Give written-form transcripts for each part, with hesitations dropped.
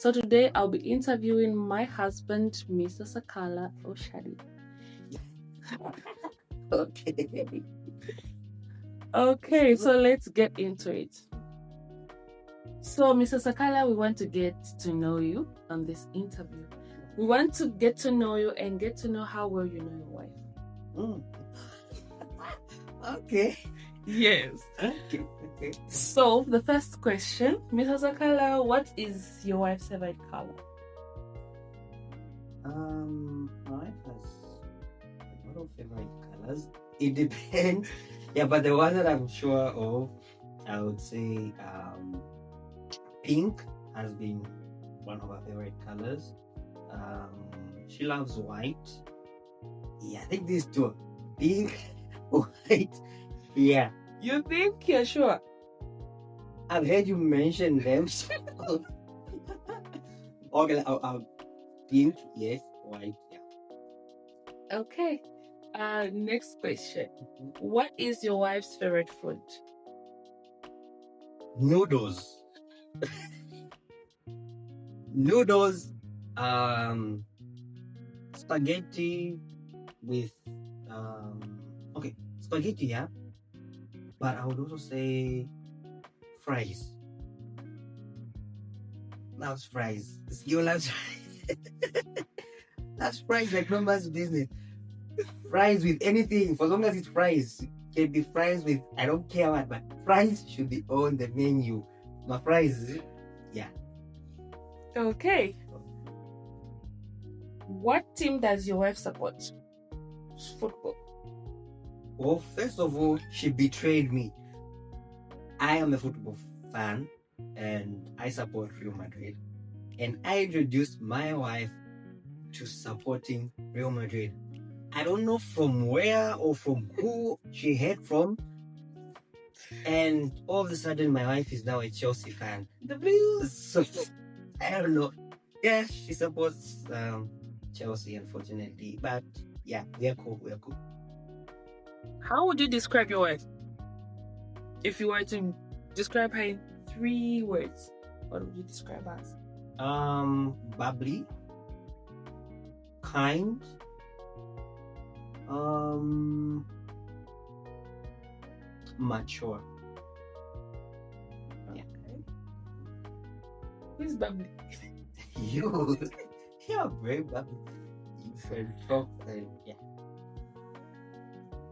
So today I'll be interviewing my husband, Mr. Sakala Oshadi. Okay. Okay, so let's get into it. So, Mr. Sakala, we want to get to know you on this interview. We want to get to know you and get to know how well you know your wife. Okay. Yes. Okay. So, the first question, Mr. Sakala, what is your wife's favorite color? My wife has a lot of favorite colors. It depends. Yeah, but the one that I'm sure of, I would say pink has been one of her favorite colors. She loves white. Yeah, I think these two, pink, white. Yeah. You think you're sure? I've heard you mention them. Okay, pink, yes, white, yeah. Okay. Next question. What is your wife's favorite food? Noodles. Noodles, spaghetti with okay, spaghetti, yeah. But I would also say fries. Loves fries. This girl loves fries. Loves fries like nobody's business. Fries with anything, for long as it's fries. Can be fries with I don't care what, but fries should be on the menu. My fries, yeah. Okay. What team does your wife support? Football. Well, first of all, she betrayed me. I am a football fan and I support Real Madrid. And I introduced my wife to supporting Real Madrid. I don't know from where or from who she heard from. And all of a sudden, my wife is now a Chelsea fan. The Blues. So, I don't know. Yeah, she supports Chelsea, unfortunately. But yeah, we are cool. How would you describe your wife? If you were to describe her in 3 words, what would you describe her as? Bubbly, kind, mature. Yeah. Okay. Who's bubbly? You're very bubbly. You can talk, yeah.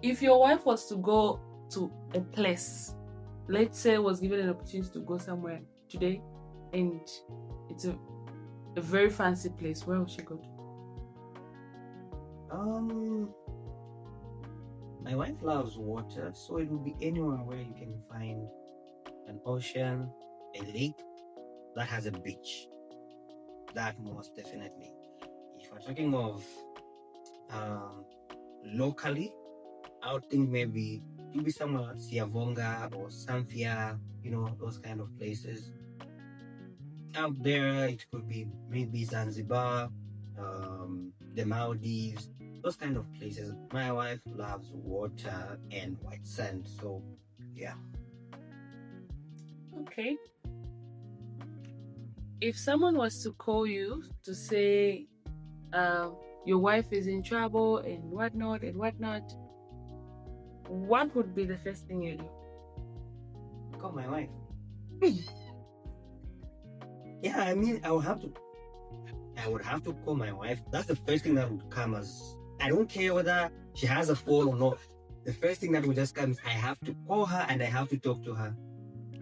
If your wife was to go to a place, let's say was given an opportunity to go somewhere today, and it's a very fancy place, where would she go to? My wife loves water, so it would be anywhere where you can find an ocean, a lake that has a beach. That most definitely. If we're talking of locally, I would think maybe somewhere Siavonga or Samfia, those kind of places. Out there, it could be maybe Zanzibar, the Maldives, those kind of places. My wife loves water and white sand, so yeah. Okay. If someone was to call you to say your wife is in trouble and whatnot, what would be the first thing you do? Call my wife. Yeah, I mean, I would have to call my wife. That's the first thing that would come. As I don't care whether she has a phone or not. The first thing that would just come is I have to call her and I have to talk to her.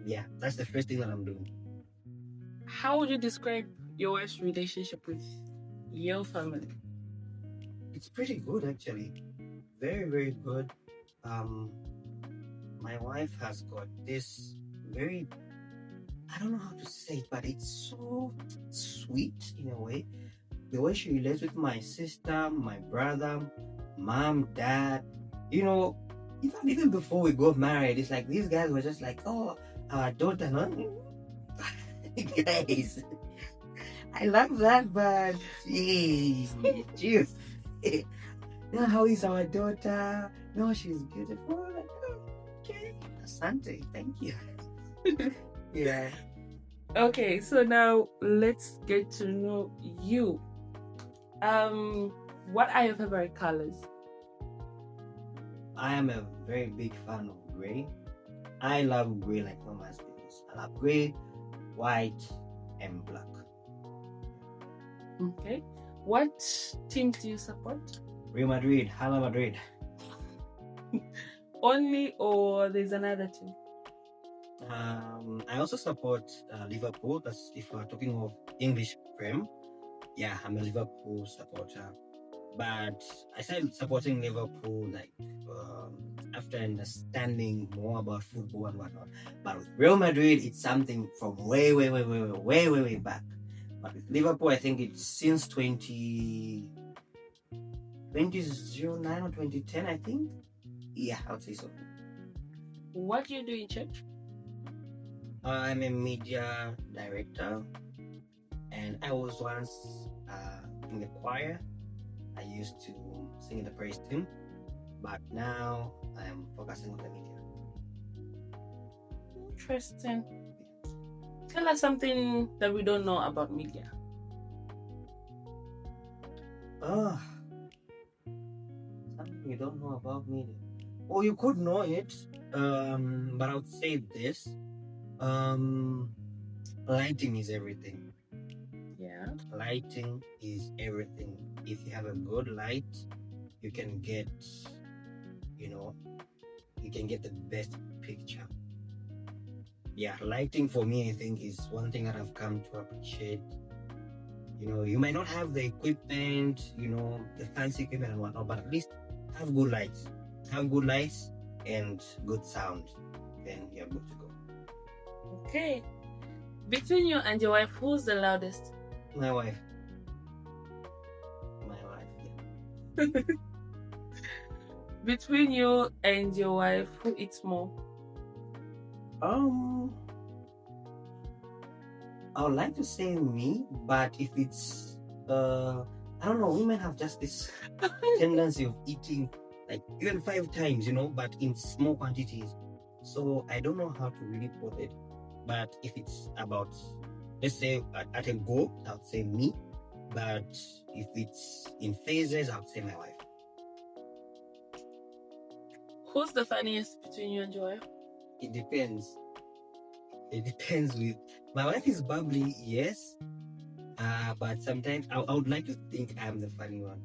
Yeah, that's the first thing that I'm doing. How would you describe your wife's relationship with your family? It's pretty good, actually. Very, very good. My wife has got this very, I don't know how to say it, but it's so sweet in a way. The way she relates with my sister, my brother, mom, dad, even before we got married, it's like these guys were just like, oh, our daughter, no? Guys, I love that, but geez. No, how is our daughter? No, she's beautiful. Like, oh, okay, asante, thank you. Yeah. Okay, so now let's get to know you. What are your favorite colors? I am a very big fan of gray. I love gray like no man's business. I love gray, white, and black. Okay. What team do you support? Real Madrid, Hala Madrid. Only, or there's another team? I also support Liverpool. That's if we're talking of English Prem. Yeah, I'm a Liverpool supporter. But I started supporting Liverpool like after understanding more about football and whatnot. But with Real Madrid, it's something from way back. But with Liverpool, I think it's since 2009 or 2010, I think. Yeah, I would say so. What do you do in church? I'm a media director, and I was once in the choir. I used to sing in the praise team, but now I'm focusing on the media. Interesting. Tell us something that we don't know about media. Oh, something you don't know about media. Oh, you could know it, but I would say this. Lighting is everything. Yeah. Lighting is everything. If you have a good light, you can get, you can get the best picture. Yeah, lighting for me, I think, is one thing that I've come to appreciate. You might not have the equipment, the fancy equipment and whatnot, but at least have good lights. Have good lights and good sound. Then you're good to go. Okay. Between you and your wife, who's the loudest? My wife. Yeah. Between you and your wife, who eats more? I would like to say me, but if it's I don't know, women have just this tendency of eating like even 5 times, but in small quantities. So I don't know how to really put it. But if it's about, let's say at a go, I would say me. But if it's in phases, I would say my wife. Who's the funniest between you and your wife? It depends. It depends with my wife is bubbly, yes. But sometimes I would like to think I'm the funny one.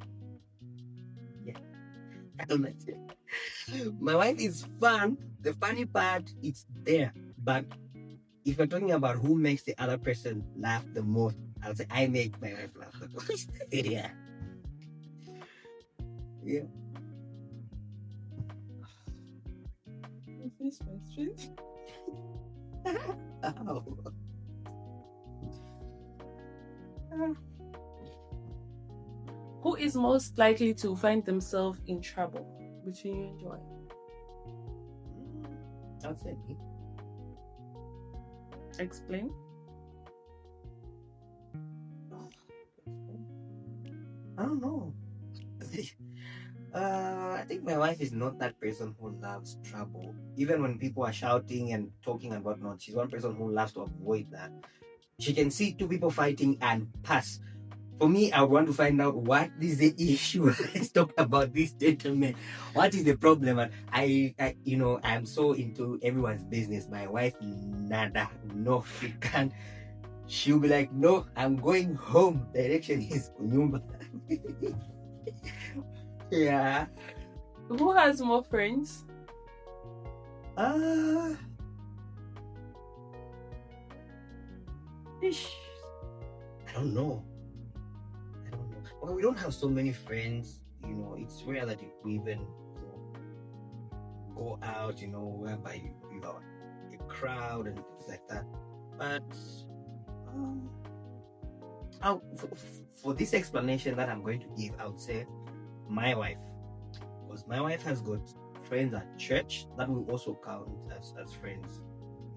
Yeah. I don't like it. My wife is fun. The funny part, it's there. But if we're talking about who makes the other person laugh the most, I'll say I make my wife laugh the most. Yeah. Yeah. Finish my street. Who is most likely to find themselves in trouble between you and your wife? I'll say me. Explain. I don't know. I think my wife is not that person who loves trouble. Even when people are shouting and talking and whatnot, she's one person who loves to avoid that. She can see 2 people fighting and pass. For me, I want to find out what is the issue. Let's talk about this gentleman. What is the problem? And I'm so into everyone's business. My wife, nada, no, she can't. She'll be like, no, I'm going home. Direction is Kunyumba. Yeah. Who has more friends? I don't know. Well, we don't have so many friends. It's rare that we even go out. Whereby you are a crowd and things like that. But for this explanation that I'm going to give, I would say my wife, because my wife has got friends at church that will also count as friends.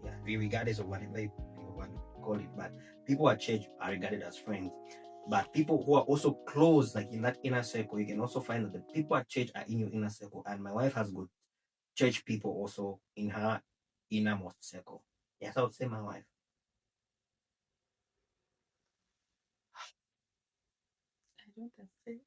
Yeah, regardless of whatever you want to call it, but people at church are regarded as friends. But people who are also close, like in that inner circle, you can also find that the people at church are in your inner circle. And my wife has got church people also in her innermost circle. Yes, I would say my wife. don't I say?